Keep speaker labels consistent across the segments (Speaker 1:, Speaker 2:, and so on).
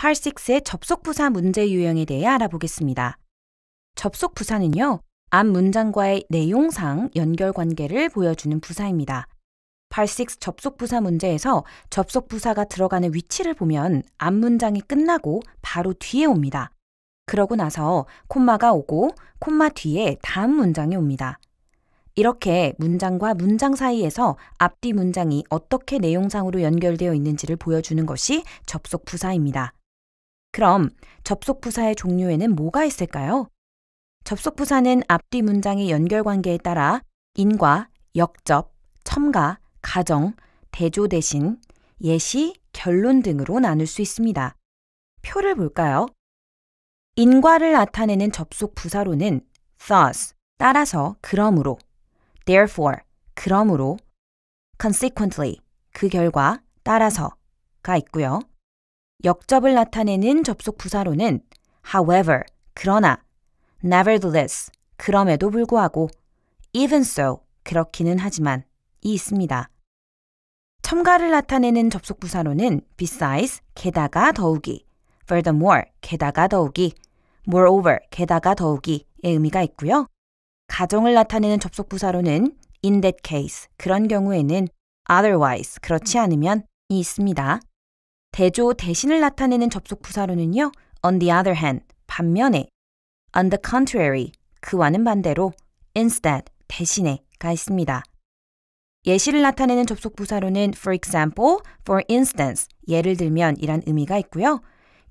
Speaker 1: Part 6의 접속부사 문제 유형에 대해 알아보겠습니다. 접속부사는요, 앞 문장과의 내용상 연결관계를 보여주는 부사입니다. Part 6 접속부사 문제에서 접속부사가 들어가는 위치를 보면 앞 문장이 끝나고 바로 뒤에 옵니다. 그러고 나서 콤마가 오고 콤마 뒤에 다음 문장이 옵니다. 이렇게 문장과 문장 사이에서 앞뒤 문장이 어떻게 내용상으로 연결되어 있는지를 보여주는 것이 접속부사입니다. 그럼 접속부사의 종류에는 뭐가 있을까요? 접속부사는 앞뒤 문장의 연결관계에 따라 인과, 역접, 첨가, 가정, 대조 대신, 예시, 결론 등으로 나눌 수 있습니다. 표를 볼까요? 인과를 나타내는 접속부사로는 thus, 따라서, 그러므로, therefore, 그러므로, consequently, 그 결과, 따라서가 있고요. 역접을 나타내는 접속부사로는 however, 그러나, nevertheless, 그럼에도 불구하고, even so, 그렇기는 하지만 이 있습니다. 첨가를 나타내는 접속부사로는 besides, 게다가 더욱이, furthermore, 게다가 더욱이, moreover, 게다가 더욱이의 의미가 있고요. 가정을 나타내는 접속부사로는 in that case, 그런 경우에는 otherwise, 그렇지 않으면 이 있습니다. 대조 대신을 나타내는 접속부사로는요, on the other hand, 반면에, on the contrary, 그와는 반대로, instead, 대신에가 있습니다. 예시를 나타내는 접속부사로는 for example, for instance, 예를 들면 이란 의미가 있고요.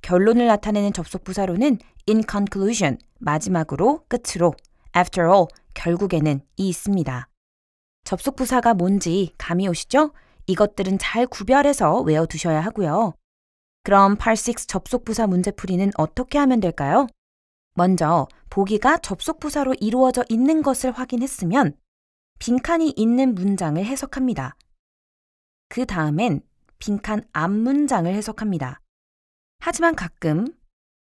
Speaker 1: 결론을 나타내는 접속부사로는 in conclusion, 마지막으로, 끝으로, after all, 결국에는 이 있습니다. 접속부사가 뭔지 감이 오시죠? 이것들은 잘 구별해서 외워두셔야 하고요. 그럼 Part 6 접속부사 문제풀이는 어떻게 하면 될까요? 먼저 보기가 접속부사로 이루어져 있는 것을 확인했으면 빈칸이 있는 문장을 해석합니다. 그 다음엔 빈칸 앞 문장을 해석합니다. 하지만 가끔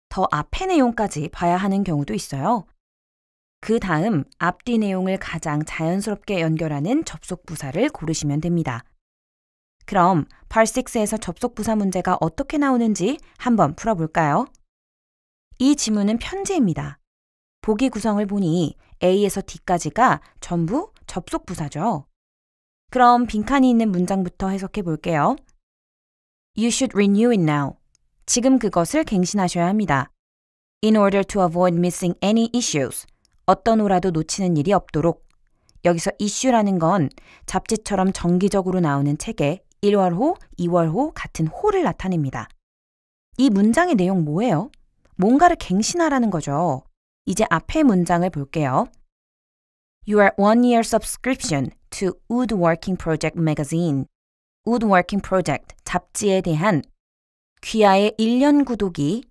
Speaker 1: 더 앞의 내용까지 봐야 하는 경우도 있어요. 그 다음 앞뒤 내용을 가장 자연스럽게 연결하는 접속부사를 고르시면 됩니다. 그럼 Part 6에서 접속부사 문제가 어떻게 나오는지 한번 풀어볼까요? 이 지문은 편지입니다. 보기 구성을 보니 A에서 D까지가 전부 접속부사죠. 그럼 빈칸이 있는 문장부터 해석해 볼게요. You should renew it now. 지금 그것을 갱신하셔야 합니다. In order to avoid missing any issues. 어떤 호라도 놓치는 일이 없도록. 여기서 issue라는 건 잡지처럼 정기적으로 나오는 책에 1월호, 2월호 같은 호를 나타냅니다. 이 문장의 내용 뭐예요? 뭔가를 갱신하라는 거죠. 이제 앞의 문장을 볼게요. You are 1-year subscription to Woodworking Project magazine. Woodworking Project, 잡지에 대한 귀하의 1년 구독이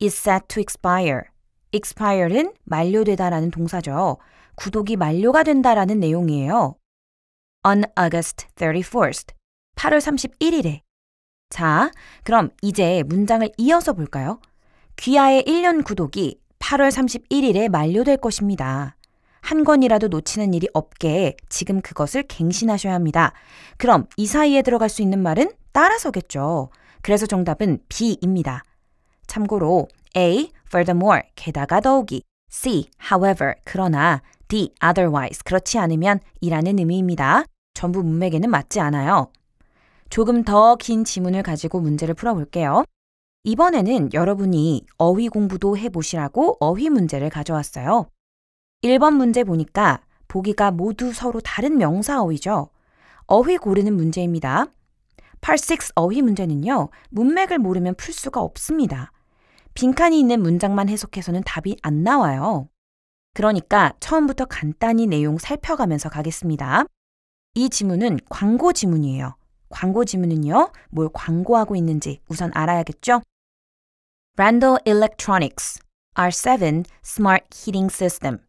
Speaker 1: is set to expire. expire는 만료되다라는 동사죠. 구독이 만료가 된다라는 내용이에요. On August 31st. 8월 31일에. 자, 그럼 이제 문장을 이어서 볼까요? 귀하의 1년 구독이 8월 31일에 만료될 것입니다. 한 권이라도 놓치는 일이 없게 지금 그것을 갱신하셔야 합니다. 그럼 이 사이에 들어갈 수 있는 말은 따라서겠죠. 그래서 정답은 B입니다. 참고로 A, furthermore, 게다가 더욱이, C, however, 그러나, D, otherwise, 그렇지 않으면 이라는 의미입니다. 전부 문맥에는 맞지 않아요. 조금 더 긴 지문을 가지고 문제를 풀어볼게요. 이번에는 여러분이 어휘 공부도 해보시라고 어휘 문제를 가져왔어요. 1번 문제 보니까 보기가 모두 서로 다른 명사 어휘죠. 어휘 고르는 문제입니다. Part 6 어휘 문제는요, 문맥을 모르면 풀 수가 없습니다. 빈칸이 있는 문장만 해석해서는 답이 안 나와요. 그러니까 처음부터 간단히 내용 살펴가면서 가겠습니다. 이 지문은 광고 지문이에요. 광고 지문은요, 뭘 광고하고 있는지 우선 알아야겠죠? Randall Electronics R7 Smart Heating System.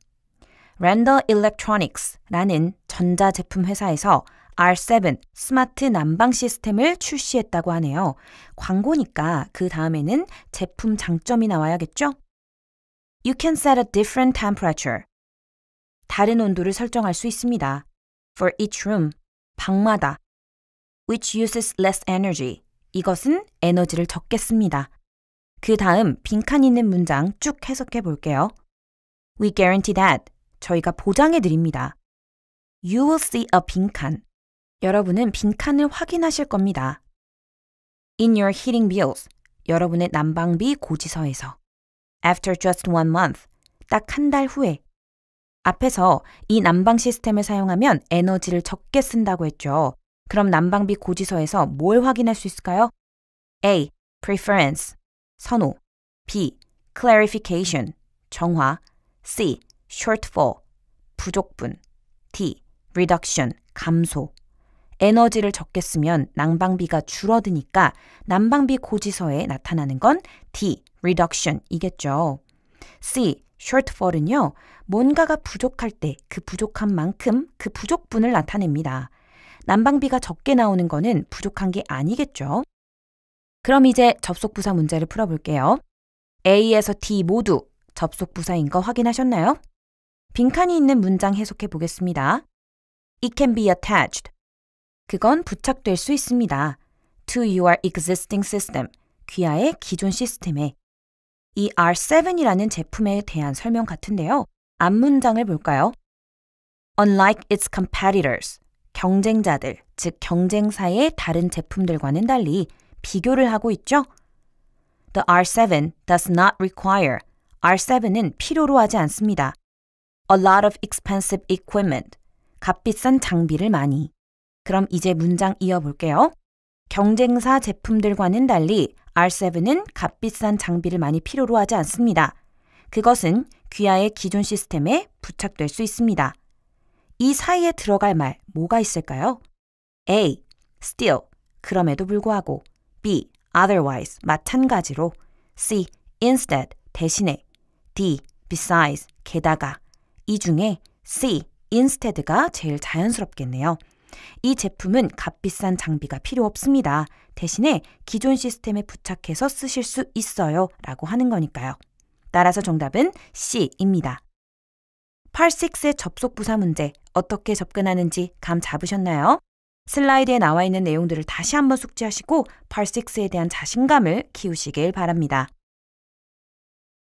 Speaker 1: Randall Electronics라는 전자제품 회사에서 R7 스마트 난방 시스템을 출시했다고 하네요. 광고니까 그 다음에는 제품 장점이 나와야겠죠? You can set a different temperature. 다른 온도를 설정할 수 있습니다. For each room, 방마다. Which uses less energy. 이것은 에너지를 적게 씁니다. 그 다음 빈칸 있는 문장 쭉 해석해 볼게요. We guarantee that. 저희가 보장해 드립니다. You will see a 빈칸. 여러분은 빈칸을 확인하실 겁니다. In your heating bills. 여러분의 난방비 고지서에서. After just 1 month. 딱 한 달 후에. 앞에서 이 난방 시스템을 사용하면 에너지를 적게 쓴다고 했죠. 그럼 난방비 고지서에서 뭘 확인할 수 있을까요? A. Preference. 선호. B. Clarification. 정화. C. Shortfall. 부족분. D. Reduction. 감소. 에너지를 적게 쓰면 난방비가 줄어드니까 난방비 고지서에 나타나는 건 D. Reduction 이겠죠. C. Shortfall은요. 뭔가가 부족할 때 그 부족한 만큼 그 부족분을 나타냅니다. 난방비가 적게 나오는 거는 부족한 게 아니겠죠. 그럼 이제 접속부사 문제를 풀어볼게요. A에서 D 모두 접속부사인 거 확인하셨나요? 빈칸이 있는 문장 해석해 보겠습니다. It can be attached. 그건 부착될 수 있습니다. To your existing system. 귀하의 기존 시스템에. 이 R7이라는 제품에 대한 설명 같은데요. 앞문장을 볼까요? Unlike its competitors. 경쟁자들, 즉 경쟁사의 다른 제품들과는 달리 비교를 하고 있죠. The R7 does not require. R7은 필요로 하지 않습니다. A lot of expensive equipment. 값비싼 장비를 많이. 그럼 이제 문장 이어볼게요. 경쟁사 제품들과는 달리 R7은 값비싼 장비를 많이 필요로 하지 않습니다. 그것은 귀하의 기존 시스템에 부착될 수 있습니다. 이 사이에 들어갈 말 뭐가 있을까요? A. Still. 그럼에도 불구하고. B. Otherwise. 마찬가지로. C. Instead. 대신에. D. Besides. 게다가. 이 중에 C. Instead가 제일 자연스럽겠네요. 이 제품은 값비싼 장비가 필요 없습니다. 대신에 기존 시스템에 부착해서 쓰실 수 있어요. 라고 하는 거니까요. 따라서 정답은 C입니다. Part 6의 접속부사 문제 어떻게 접근하는지 감 잡으셨나요? 슬라이드에 나와 있는 내용들을 다시 한번 숙지하시고 Part 6에 대한 자신감을 키우시길 바랍니다.